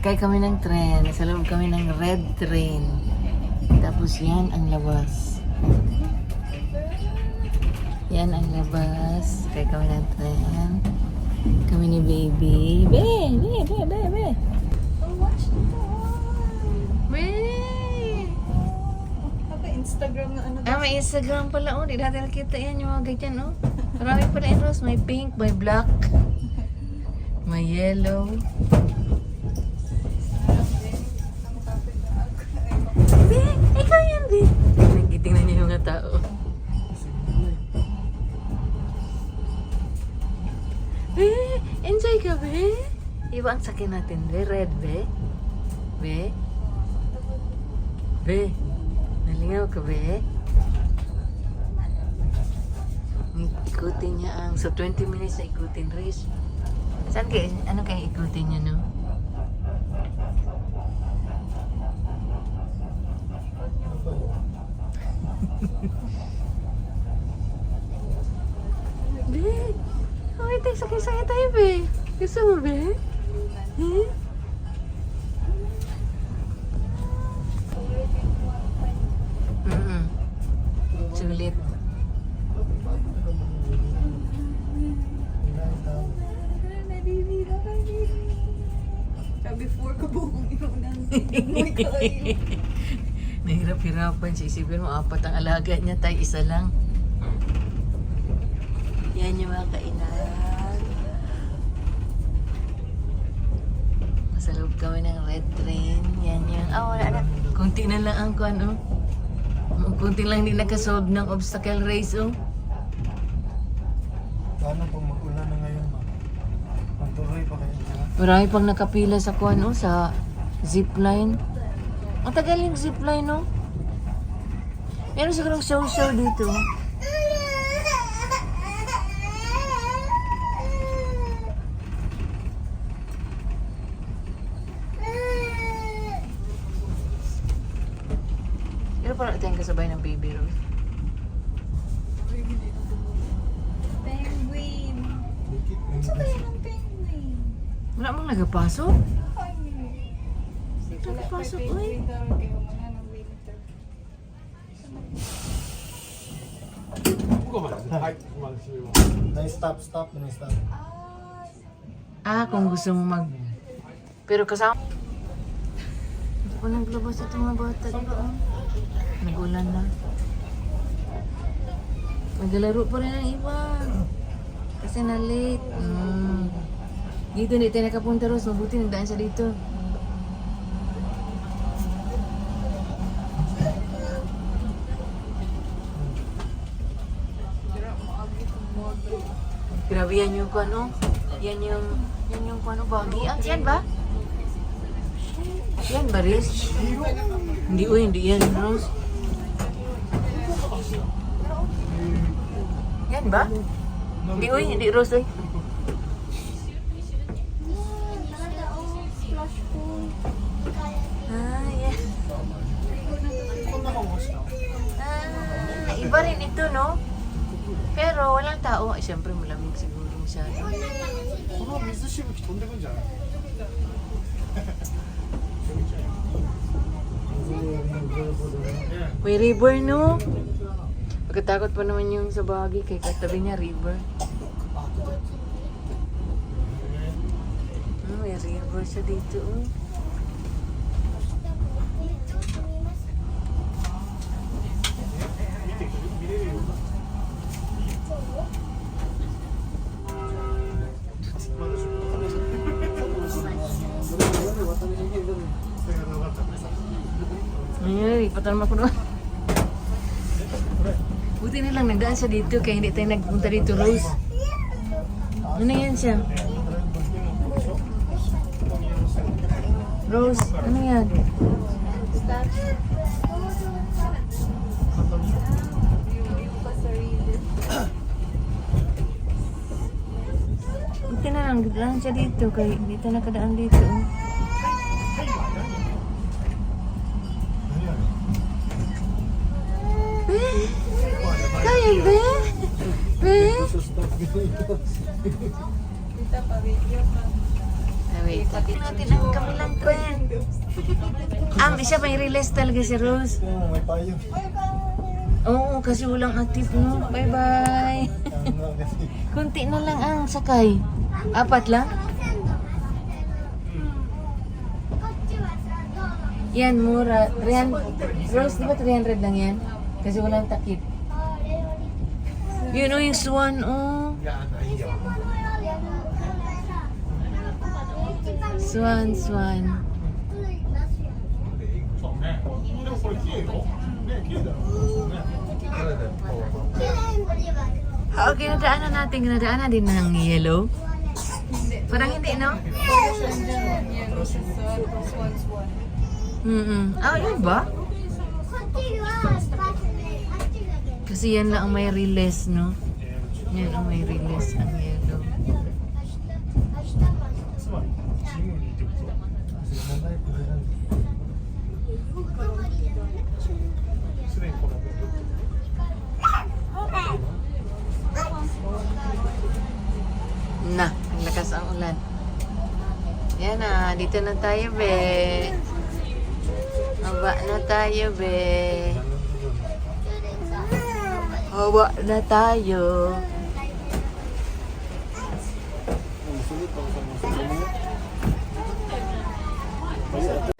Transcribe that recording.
Sakay kami ng tren. Nasa loob kami ng red train. Tapos yan ang labas. Yan ang labas. Sakay kami ng tren. Kami ni baby. Be! Oh, watch the one. Be! Instagram na ano. Ah, may Instagram pala. Oh, di dati nakita yan yung mga ganyan. Oh. Marami pala yung rose. May pink, may black. May yellow. Be! Ikaw yan, Be! Tingnan niyo yung mga tao. Be! Enjoy ka, Be! Iba ang sakin natin, Be. Red, Be. Be? Be? Nalingaw ka, Be? Ikutin niya ang... So, 20 minutes na ikutin, Riz. Saan kayo? Ano kayo ikutin niya, no? Be! Okay, tayo. Sakay-sakay tayo, Be. Gusto mo, Be? Eh? Sulit. Before ko buong inunan. May kain. Nahirap-hirapan siya. Isipin mo, 4 ang alaga niya. Tayo 1 lang. Yan yung mga kainan. Nasa loob kami ng red train. Yan yung... Ah, wala na. Kunti na lang ang kuwan, oh. Kunti lang hindi nakasolve ng obstacle race, oh. Paano pag mag-ulan na ngayon, ma? Magtuloy pa kayo dyan? Marami pang nakapila sa kuwan, oh, sa zipline. Ang tagal yung zipline, oh. Meron sigurong show-show dito. Pero parang tayong kasabay ng baby Rose. Penguin. Bukit, Sa tayo ng penguin. Wala mong nagapasok? Ay. Nagapasok, uy. Penguin daw kayo mga ng winter. Na-stop, stop, na-stop. Ah, kung gusto mo mag... Pero kasama... Hindi pa naglabas ito mga bata, di ba? Oh? Nag-ulan na. Naglalaro pa rin ang iba. Kasi na late. Dito hindi tayo nakapunta, Rose. Mabuti nagdaan siya dito. Grabe yan yung ano. Yan yung ano ba? Yan ba? Yan ba, Riz? Hindi, hindi yan, Rose. Yan ba? Hindi, hindi, Rose, uy. Ah, yan. Ah, iba rin ito, no? Pero walang tao. Ay, siyempre malamig siguro masyado. この水しぶき飛んでくんじゃない May river, no? Pagkatakot pa naman yung sa bagay kay katabi niya river. May river siya dito, oh. Ay, ipatan mo ako doon. Buti na lang nagdaan siya dito kaya hindi tayo nagpunta dito, Rose. Ano yan siya? Rose, ano yan? Buti na lang, nagdaan siya dito kaya hindi tayo nakadaan dito. Kaya, Be? Be? Kita pa video pa. Wait, tingnan natin ang kabilang trend. Siya may release talaga si Rose. Oo, may payo. Oo, kasi walang active, no? Bye-bye. Ano kasi. Kunti na lang ang sakay. 4 lang? Yan, mura. 300. Rose, di ba 300 lang yan? Kasi walang takip. Yun, yung swan, oh. Swan, swan. Okay, nadaanan din ng yellow. Parang hindi, no? Yun ba? Kasi yan lang ang may release, no? Yan ang may release, ang yellow. Na, ang lakas ang ulan. Yan na, dito na tayo, be. Haba na tayo, be. Haba na tayo. Basta ito